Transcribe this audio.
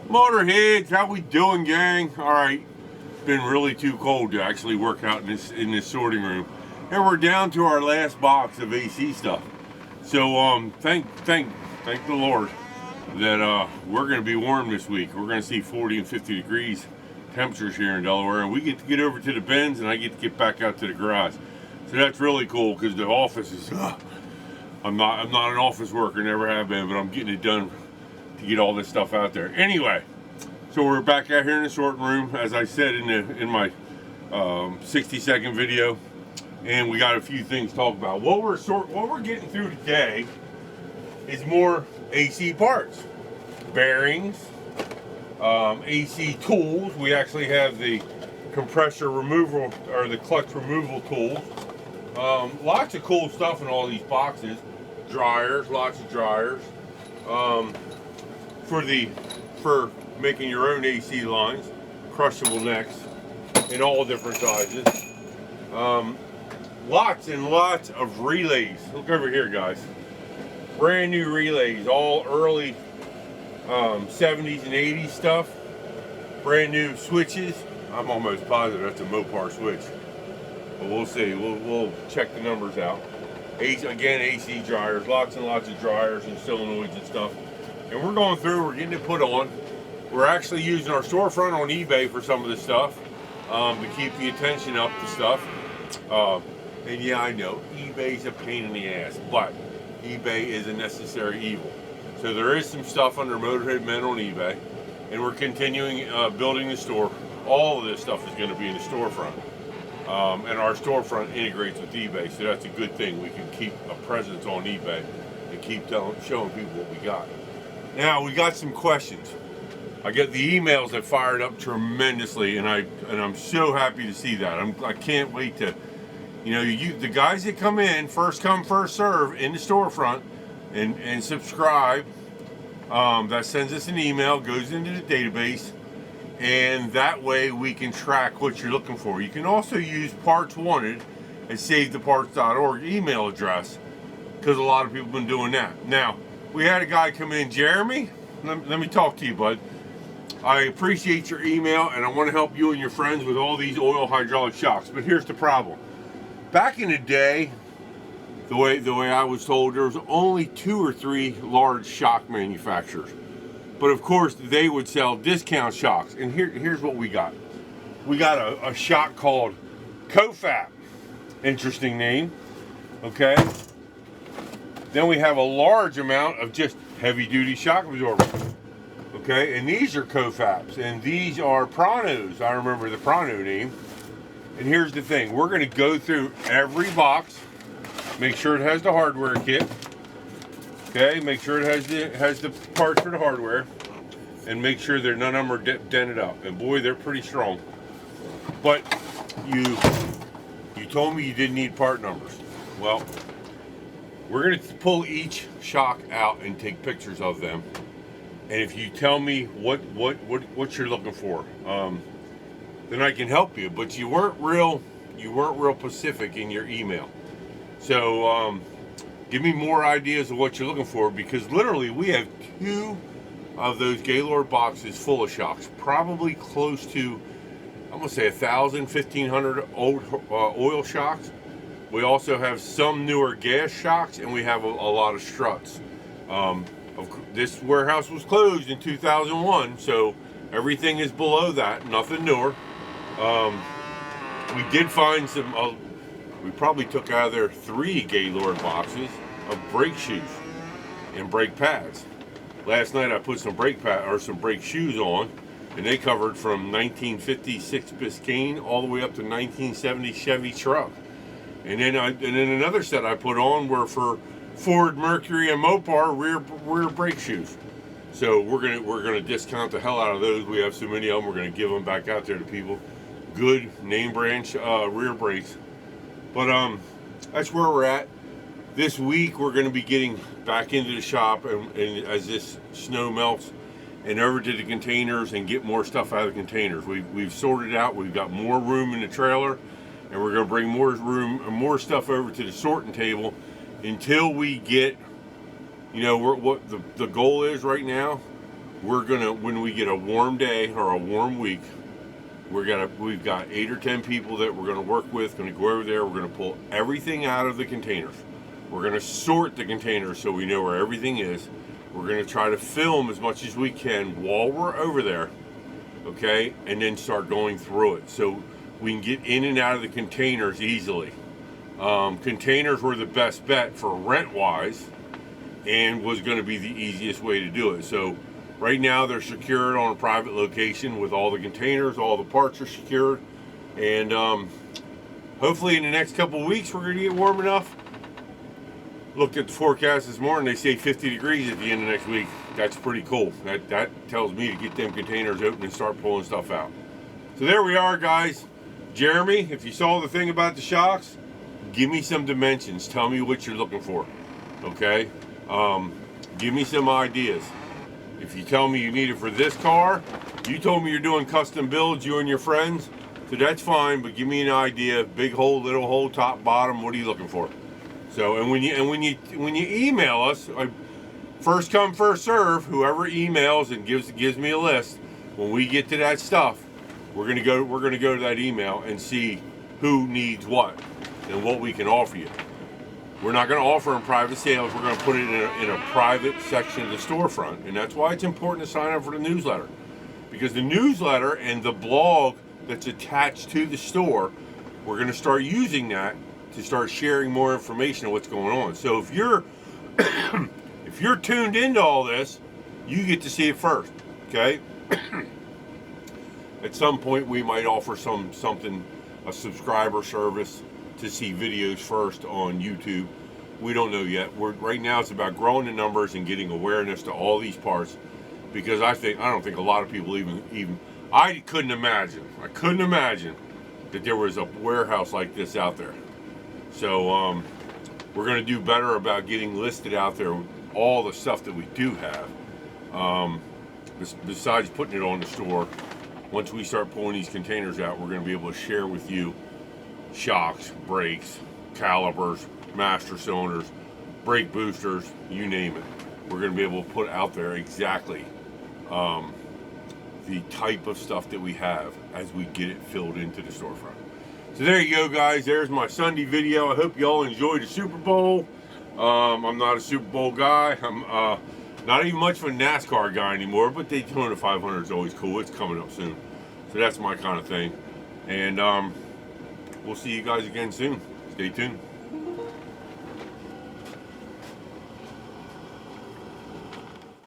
Motorheads, how we doing, gang? All right, been really too cold to actually work out in this sorting room, and we're down to our last box of AC stuff. So thank the Lord that we're going to be warm this week. We're going to see 40 and 50 degrees temperatures here in Delaware, and we get to get over to the bins, and I get to get back out to the garage. So that's really cool because the office is. I'm not an office worker, never have been, but I'm getting it done to get all this stuff out there. Anyway, so we're back out here in the sorting room, as I said in my 60-second video, and we got a few things to talk about. What we're getting through today is more AC parts, bearings, AC tools. We actually have the compressor removal or the clutch removal tools. Lots of cool stuff in all these boxes. Dryers, lots of dryers. For making your own AC lines, crushable necks in all different sizes. Lots and lots of relays. Look over here, guys. Brand new relays, all early 70s and 80s stuff. Brand new switches. I'm almost positive that's a Mopar switch, but we'll see. We'll check the numbers out. Again, AC dryers, lots and lots of dryers and solenoids and stuff. And we're going through, we're getting it put on. We're actually using our storefront on eBay for some of this stuff to keep the attention up to stuff. And yeah, I know, eBay's a pain in the ass, but eBay is a necessary evil. So there is some stuff under MotorHeadMen on eBay, and we're continuing building the store. All of this stuff is going to be in the storefront. And our storefront integrates with eBay, so that's a good thing. We can keep a presence on eBay and keep showing people what we got. Now, we got some questions. I get the emails that fired up tremendously, and I'm so happy to see that. I can't wait to, the guys that come in, first come, first serve in the storefront and subscribe, that sends us an email, goes into the database, and that way we can track what you're looking for. You can also use Parts Wanted at SaveTheParts.org email address, because a lot of people have been doing that. Now, we had a guy come in, Jeremy, let me talk to you, bud. I appreciate your email, and I want to help you and your friends with all these oil hydraulic shocks, but here's the problem. Back in the day, the way I was told, there was only 2 or 3 large shock manufacturers. But of course, they would sell discount shocks. And here's what we got. We got a shock called CoFap. Interesting name. Okay. Then we have a large amount of just heavy-duty shock absorbers. Okay, and these are CoFaps, and these are Pranos. I remember the Prano name. And here's the thing. We're going to go through every box, make sure it has the hardware kit. Okay, make sure it has the parts for the hardware, and make sure that none of them are dented up. And boy, they're pretty strong. But you told me you didn't need part numbers. Well, we're going to pull each shock out and take pictures of them. And if you tell me what you're looking for, then I can help you. But you weren't real specific in your email. So give me more ideas of what you're looking for, because literally we have 2 of those Gaylord boxes full of shocks, probably close to, I'm gonna say 1,000, 1,500 old oil shocks. We also have some newer gas shocks, and we have a lot of struts. This warehouse was closed in 2001, so everything is below that, nothing newer. We did find some, we probably took out of there 3 Gaylord boxes of brake shoes and brake pads. Last night I put some brake shoes on, and they covered from 1956 Biscayne all the way up to 1970 Chevy truck. And then another set I put on were for Ford, Mercury, and Mopar rear brake shoes. So we're gonna discount the hell out of those. We have so many of them. We're gonna give them back out there to people. Good name brand rear brakes. But that's where we're at. This week we're going to be getting back into the shop, and as this snow melts, and over to the containers and get more stuff out of the containers. We've sorted out. We've got more room in the trailer, and we're going to bring more stuff over to the sorting table until we get, what the goal is right now when we get a warm day or a warm week, we've got 8 or 10 people that we're gonna work with, gonna go over there, we're gonna pull everything out of the containers. We're gonna sort the containers so we know where everything is. We're gonna try to film as much as we can while we're over there, okay? And then start going through it so we can get in and out of the containers easily. Containers were the best bet for rent-wise and was gonna be the easiest way to do it. So right now they're secured on a private location with all the containers, all the parts are secured, and hopefully in the next couple of weeks we're gonna get warm enough. Looked at the forecast this morning, they say 50 degrees at the end of next week. That's pretty cool. That tells me to get them containers open and start pulling stuff out. So there we are, guys. Jeremy, if you saw the thing about the shocks, give me some dimensions. Tell me what you're looking for, okay? Give me some ideas. If you tell me you need it for this car, you told me you're doing custom builds, you and your friends, so that's fine, but give me an idea. Big hole, little hole, top, bottom, what are you looking for? So, and when you email us, first come, first serve, whoever emails and gives me a list, when we get to that stuff, we're gonna go to that email and see who needs what and what we can offer you. We're not going to offer in private sales. We're going to put it in a private section of the storefront. And that's why it's important to sign up for the newsletter. Because the newsletter and the blog that's attached to the store, we're going to start using that to start sharing more information on what's going on. So if you're if you're tuned into all this, you get to see it first, okay? At some point we might offer a subscriber service to see videos first on YouTube. We don't know yet. Right now it's about growing the numbers and getting awareness to all these parts, because I don't think a lot of people even I couldn't imagine that there was a warehouse like this out there. So we're going to do better about getting listed out there with all the stuff that we do have. Besides putting it on the store, once we start pulling these containers out, we're going to be able to share with you shocks, brakes, calipers, master cylinders, brake boosters, you name it. We're going to be able to put out there exactly the type of stuff that we have as we get it filled into the storefront. So there you go, guys. There's my Sunday video. I hope you all enjoyed the Super Bowl. I'm not a Super Bowl guy. I'm not even much of a NASCAR guy anymore, but Daytona 500 is always cool. It's coming up soon. So that's my kind of thing. And we'll see you guys again soon. Stay tuned.